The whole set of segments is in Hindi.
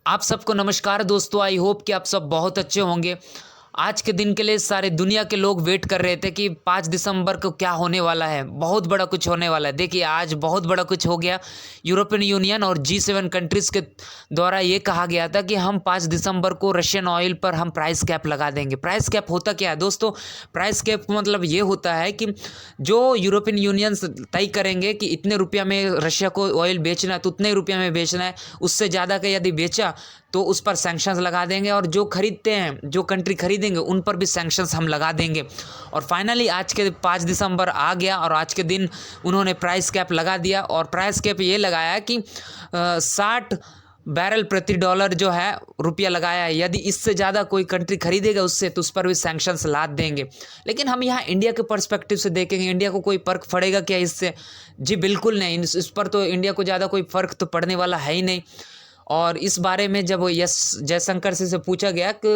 आप सबको नमस्कार दोस्तों। आई होप कि आप सब बहुत अच्छे होंगे। आज के दिन के लिए सारे दुनिया के लोग वेट कर रहे थे कि 5 दिसंबर को क्या होने वाला है। बहुत बड़ा कुछ होने वाला है। देखिए आज बहुत बड़ा कुछ हो गया। यूरोपियन यूनियन और G7 कंट्रीज़ के द्वारा ये कहा गया था कि हम 5 दिसंबर को रशियन ऑयल पर हम प्राइस कैप लगा देंगे। प्राइस कैप होता क्या है दोस्तों? प्राइस कैप मतलब ये होता है कि जो यूरोपियन यूनियन तय करेंगे कि इतने रुपया में रशिया को ऑयल बेचना है तो उतने रुपया में बेचना है। उससे ज़्यादा का यदि बेचा तो उस पर सैंक्शंस लगा देंगे, और जो खरीदते हैं, जो कंट्री खरीदेंगे उन पर भी सैंक्शंस हम लगा देंगे। और फाइनली आज के 5 दिसंबर आ गया और आज के दिन उन्होंने प्राइस कैप लगा दिया। और प्राइस कैप ये लगाया कि 60 बैरल प्रति डॉलर जो है रुपया लगाया है। यदि इससे ज़्यादा कोई कंट्री खरीदेगा उससे तो उस पर भी सैंक्शंस लाद देंगे। लेकिन हम यहाँ इंडिया के पर्सपेक्टिव से देखेंगे, इंडिया को कोई फ़र्क पड़ेगा क्या इससे? जी बिल्कुल नहीं। इस पर तो इंडिया को ज़्यादा कोई फ़र्क तो पड़ने वाला है ही नहीं। और इस बारे में जब एस जयशंकर से पूछा गया कि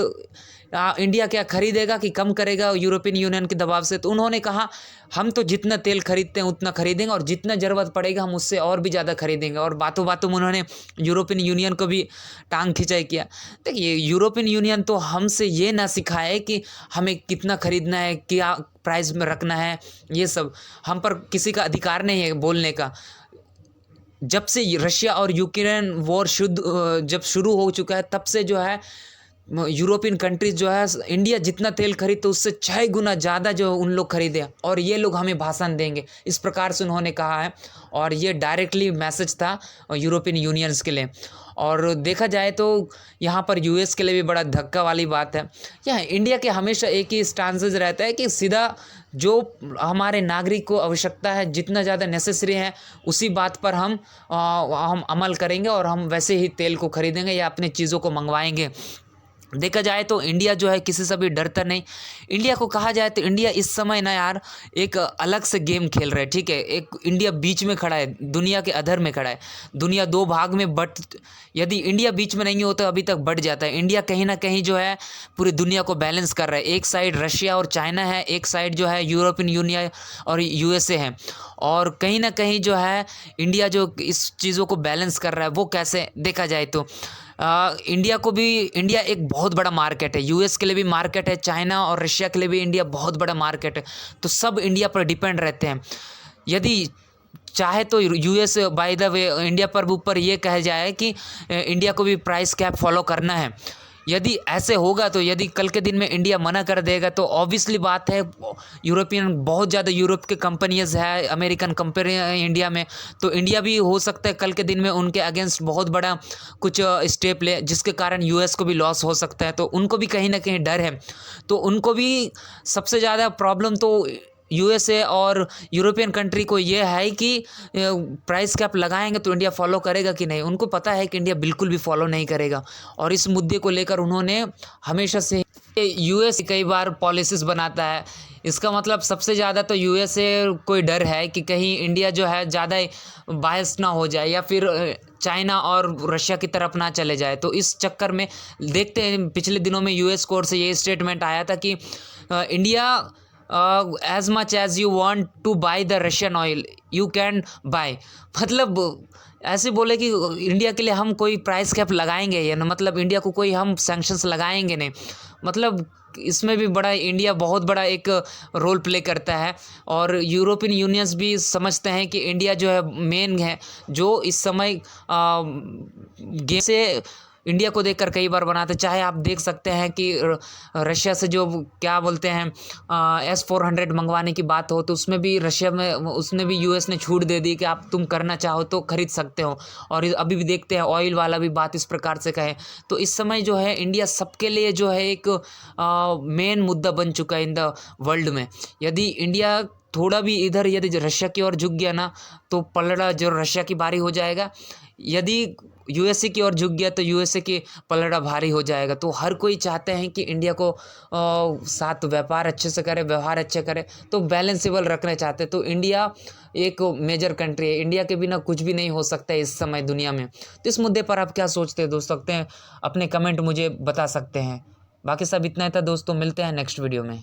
इंडिया क्या खरीदेगा कि कम करेगा यूरोपियन यूनियन के दबाव से, तो उन्होंने कहा हम तो जितना तेल खरीदते हैं उतना खरीदेंगे और जितना ज़रूरत पड़ेगा हम उससे और भी ज़्यादा खरीदेंगे। और बातों बातों में उन्होंने यूरोपियन यूनियन को भी टांग खिंचाई किया। देखिए यूरोपियन यूनियन तो हमसे ये ना सिखाए कि हमें कितना खरीदना है, क्या प्राइस में रखना है। ये सब हम पर किसी का अधिकार नहीं है बोलने का। जब से रशिया और यूक्रेन वॉर जब शुरू हो चुका है तब से जो है यूरोपियन कंट्रीज जो है इंडिया जितना तेल खरीदते उससे 6 गुना ज़्यादा जो उन लोग खरीदे, और ये लोग हमें भाषण देंगे, इस प्रकार से उन्होंने कहा है। और ये डायरेक्टली मैसेज था यूरोपियन यूनियंस के लिए। और देखा जाए तो यहाँ पर यूएस के लिए भी बड़ा धक्का वाली बात है। यहाँ इंडिया के हमेशा एक ही स्टांसेस रहता है कि सीधा जो हमारे नागरिक को आवश्यकता है, जितना ज़्यादा नेसेसरी है उसी बात पर हम अमल करेंगे और हम वैसे ही तेल को खरीदेंगे या अपनी चीज़ों को मंगवाएंगे। देखा जाए तो इंडिया जो है किसी से भी डरता नहीं। इंडिया को कहा जाए तो इंडिया इस समय ना यार एक अलग से गेम खेल रहा है। ठीक है, एक इंडिया बीच में खड़ा है, दुनिया के अधर में खड़ा है। दुनिया 2 भाग में यदि इंडिया बीच में नहीं होता अभी तक बढ़ जाता है। इंडिया कहीं ना कहीं जो है पूरी दुनिया को बैलेंस कर रहा है। एक साइड रशिया और चाइना है, एक साइड जो है यूरोपियन यूनियन और यूएसए है। और कहीं ना कहीं जो है इंडिया जो इस चीज़ों को बैलेंस कर रहा है वो कैसे देखा जाए तो इंडिया एक बहुत बड़ा मार्केट है। यूएस के लिए भी मार्केट है, चाइना और रशिया के लिए भी इंडिया बहुत बड़ा मार्केट है। तो सब इंडिया पर डिपेंड रहते हैं। यदि चाहे तो US by the way India पर ऊपर ये कहा जाए कि इंडिया को भी प्राइस कैप फॉलो करना है। यदि ऐसे होगा तो यदि कल के दिन में इंडिया मना कर देगा तो ऑब्वियसली बात है यूरोपियन बहुत ज़्यादा यूरोप के कंपनीज है, अमेरिकन कंपनी इंडिया में, तो इंडिया भी हो सकता है कल के दिन में उनके अगेंस्ट बहुत बड़ा कुछ स्टेप ले, जिसके कारण यूएस को भी लॉस हो सकता है। तो उनको भी कहीं ना कहीं डर है। तो उनको भी सबसे ज़्यादा प्रॉब्लम तो यूएसए और यूरोपियन कंट्री को ये है कि प्राइस कैप लगाएंगे तो इंडिया फॉलो करेगा कि नहीं। उनको पता है कि इंडिया बिल्कुल भी फॉलो नहीं करेगा। और इस मुद्दे को लेकर उन्होंने हमेशा से यूएस कई बार पॉलिसीज़ बनाता है। इसका मतलब सबसे ज़्यादा तो यूएसए कोई डर है कि कहीं इंडिया जो है ज़्यादा बायस ना हो जाए या फिर चाइना और रशिया की तरफ ना चले जाए। तो इस चक्कर में देखते हैं पिछले दिनों में यूएस कोर्ट से ये स्टेटमेंट आया था कि India as much as you want to buy the Russian oil you can buy. मतलब ऐसे बोले कि इंडिया के लिए हम कोई प्राइस कैप लगाएंगे या ना, मतलब इंडिया को कोई हम सैंक्शंस लगाएंगे नहीं। मतलब इसमें भी बड़ा इंडिया बहुत बड़ा एक रोल प्ले करता है। और यूरोपियन यूनियंस भी समझते हैं कि इंडिया जो है मेन है जो इस समय गेम से इंडिया को देखकर कई बार बनाते। चाहे आप देख सकते हैं कि रशिया से जो क्या बोलते हैं S-400 मंगवाने की बात हो तो उसमें भी रशिया में उसने भी यूएस ने छूट दे दी कि आप तुम करना चाहो तो खरीद सकते हो। और अभी भी देखते हैं ऑयल वाला भी बात इस प्रकार से कहे। तो इस समय जो है इंडिया सबके लिए जो है एक मेन मुद्दा बन चुका है इन द वर्ल्ड में। यदि इंडिया थोड़ा भी इधर यदि रशिया की ओर झुक गया ना तो पलड़ा जो रशिया की बारी हो जाएगा। यदि यूएसए की ओर झुक गया तो यूएसए की पलड़ा भारी हो जाएगा। तो हर कोई चाहते हैं कि इंडिया को साथ व्यापार अच्छे से करे, व्यवहार अच्छे करे, तो बैलेंसेबल रखना चाहते हैं। तो इंडिया एक मेजर कंट्री है, इंडिया के बिना कुछ भी नहीं हो सकता है इस समय दुनिया में। तो इस मुद्दे पर आप क्या सोचते हैं दोस्त? सकते हैं अपने कमेंट मुझे बता सकते हैं। बाकी सब इतना ही था दोस्तों, मिलते हैं नेक्स्ट वीडियो में।